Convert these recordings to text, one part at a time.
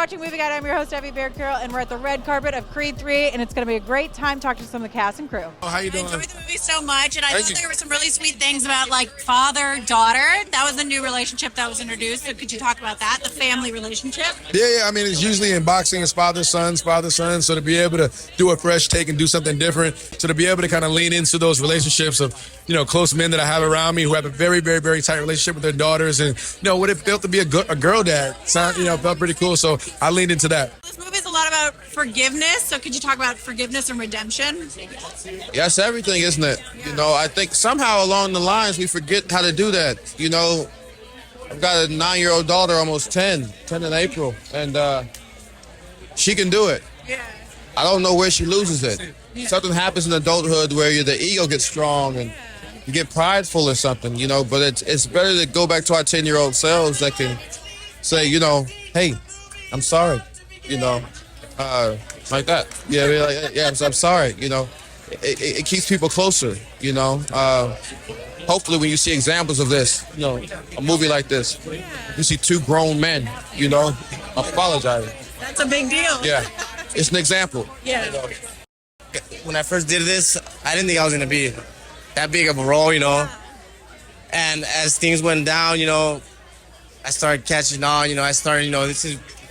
watching Movie Guide. I'm your host, Evie Beard Carroll, and we're at the red carpet of Creed 3, and it's going to be a great time talking to some of the cast and crew. Oh, how you doing? I enjoyed the movie so much, and I thought there were some really sweet things about, like, father-daughter. That was a new relationship that was introduced, so could you talk about that, the family relationship? Yeah, I mean, it's usually in boxing, it's father-son, so to be able to do a fresh take and do something different, so to be able to kind of lean into those relationships of, close men that I have around me who have a very, very, very tight relationship with their daughters, and, what it felt to be a girl dad, felt pretty cool, so I leaned into that. This movie is a lot about forgiveness, so could you talk about forgiveness and redemption? Yes, everything, isn't it? I think somehow along the lines we forget how to do that. I've got a 9-year-old daughter, almost 10 in April, and she can do it. Yeah. I don't know where she loses it. Yeah. Something happens in adulthood where the ego gets strong and you get prideful or something, but it's better to go back to our 10-year-old selves that can say, hey, I'm sorry, like that. Yeah, I'm sorry, It keeps people closer, Hopefully when you see examples of this, a movie like this, you see two grown men, apologizing. That's a big deal. Yeah, it's an example. Yeah. When I first did this, I didn't think I was going to be that big of a role, And as things went down, I started catching on, it's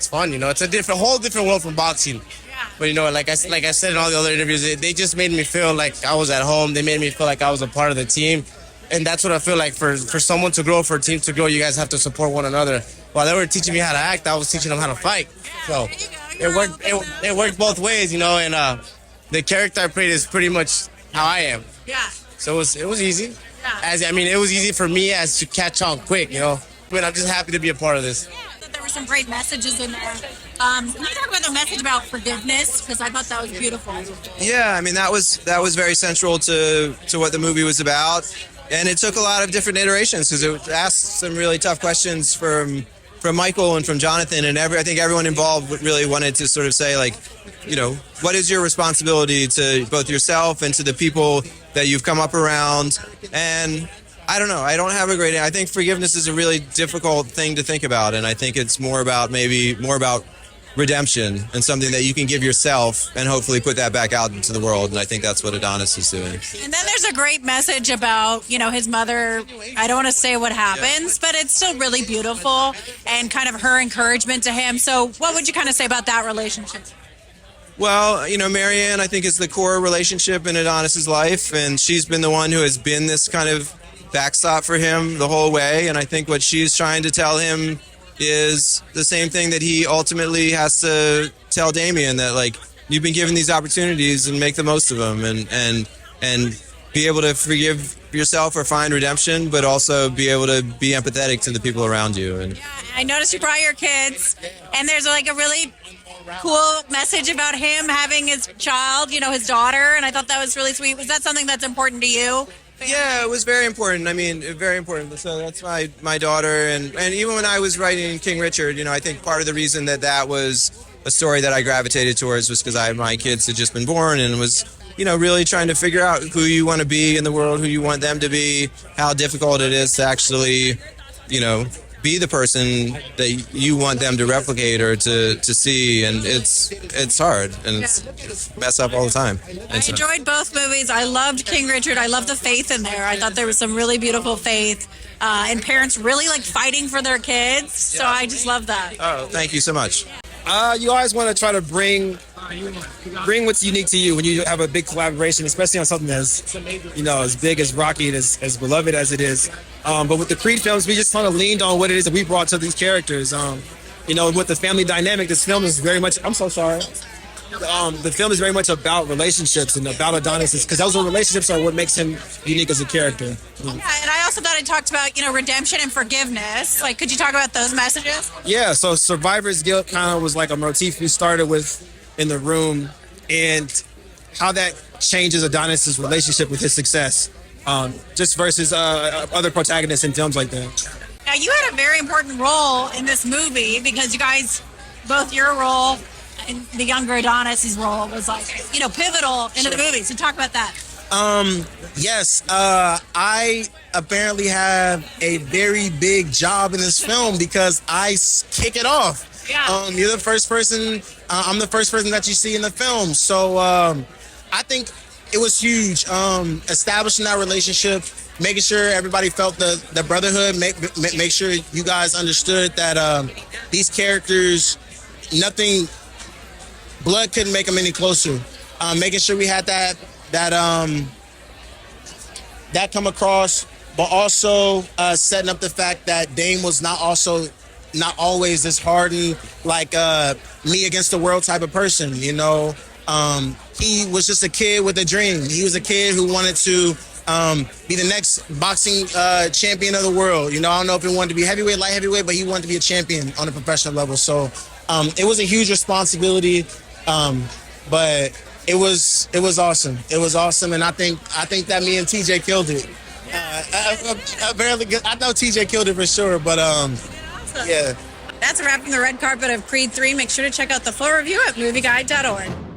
fun, it's a whole different world from boxing. Yeah. But, like I said in all the other interviews, they just made me feel like I was at home. They made me feel like I was a part of the team. And that's what I feel like for someone to grow, for a team to grow, you guys have to support one another. While they were teaching me how to act, I was teaching them how to fight. So it worked both ways, and the character I played is pretty much how I am. Yeah. So it was easy. Yeah. It was easy for me as to catch on quick, But I'm just happy to be a part of this. Yeah, I thought there were some great messages in there. Can you talk about the message about forgiveness? Because I thought that was beautiful. Yeah, that was very central to what the movie was about. And it took a lot of different iterations because it asked some really tough questions from Michael and from Jonathan, and I think everyone involved really wanted to sort of say, like, what is your responsibility to both yourself and to the people that you've come up around? And I don't know. I don't have a great. I think forgiveness is a really difficult thing to think about, and I think it's more about redemption and something that you can give yourself and hopefully put that back out into the world. And I think that's what Adonis is doing. And then there's a great message about, his mother. I don't want to say what happens, but it's still really beautiful and kind of her encouragement to him. So what would you kind of say about that relationship? Well, Marianne, I think, is the core relationship in Adonis's life, and she's been the one who has been this kind of backstop for him the whole way. And I think what she's trying to tell him is the same thing that he ultimately has to tell Damien, that, like, you've been given these opportunities and make the most of them, and be able to forgive yourself or find redemption, but also be able to be empathetic to the people around you. And yeah, I noticed you brought your kids, and there's like a really cool message about him having his child, his daughter, and I thought that was really sweet. Was that something that's important to you? Yeah, it was very important. Very important. So that's my daughter. And even when I was writing King Richard, I think part of the reason that was a story that I gravitated towards was because my kids had just been born and was, really trying to figure out who you want to be in the world, who you want them to be, how difficult it is to actually, be the person that you want them to replicate or to see, and it's hard, and it's mess up all the time. I enjoyed both movies. I loved King Richard. I loved the faith in there. I thought there was some really beautiful faith, and parents really like fighting for their kids. So I just love that. Oh, thank you so much. You always want to try to bring what's unique to you when you have a big collaboration, especially on something as, as big as Rocky and as beloved as it is. But with the Creed films, we just kind of leaned on what it is that we brought to these characters. With the family dynamic, this film is very much, I'm so sorry. The film is very much about relationships and about Adonis, because those relationships are what makes him unique as a character. Yeah, and I also thought it talked about, redemption and forgiveness. Like, could you talk about those messages? Yeah, so survivor's guilt kind of was like a motif we started with in the room, and how that changes Adonis's relationship with his success, just versus other protagonists in films like that. Now, you had a very important role in this movie because you guys, both your role and the younger Adonis's role was like, pivotal into the movie. So talk about that. Yes, I apparently have a very big job in this film because I kick it off. Yeah. You're the first person. I'm the first person that you see in the film. So I think it was huge. Establishing that relationship, making sure everybody felt the brotherhood. Make sure you guys understood that these characters, nothing, blood couldn't make them any closer. Making sure we had that come across, but also setting up the fact that Dame was not always this hardened, like me against the world type of person. You know, he was just a kid with a dream. He was a kid who wanted to be the next boxing champion of the world. You know, I don't know if he wanted to be heavyweight, light heavyweight, but he wanted to be a champion on a professional level. So it was a huge responsibility, but it was awesome. It was awesome, and I think that me and TJ killed it. I know TJ killed it for sure, but yeah. That's a wrap from the red carpet of Creed 3. Make sure to check out the full review at movieguide.org.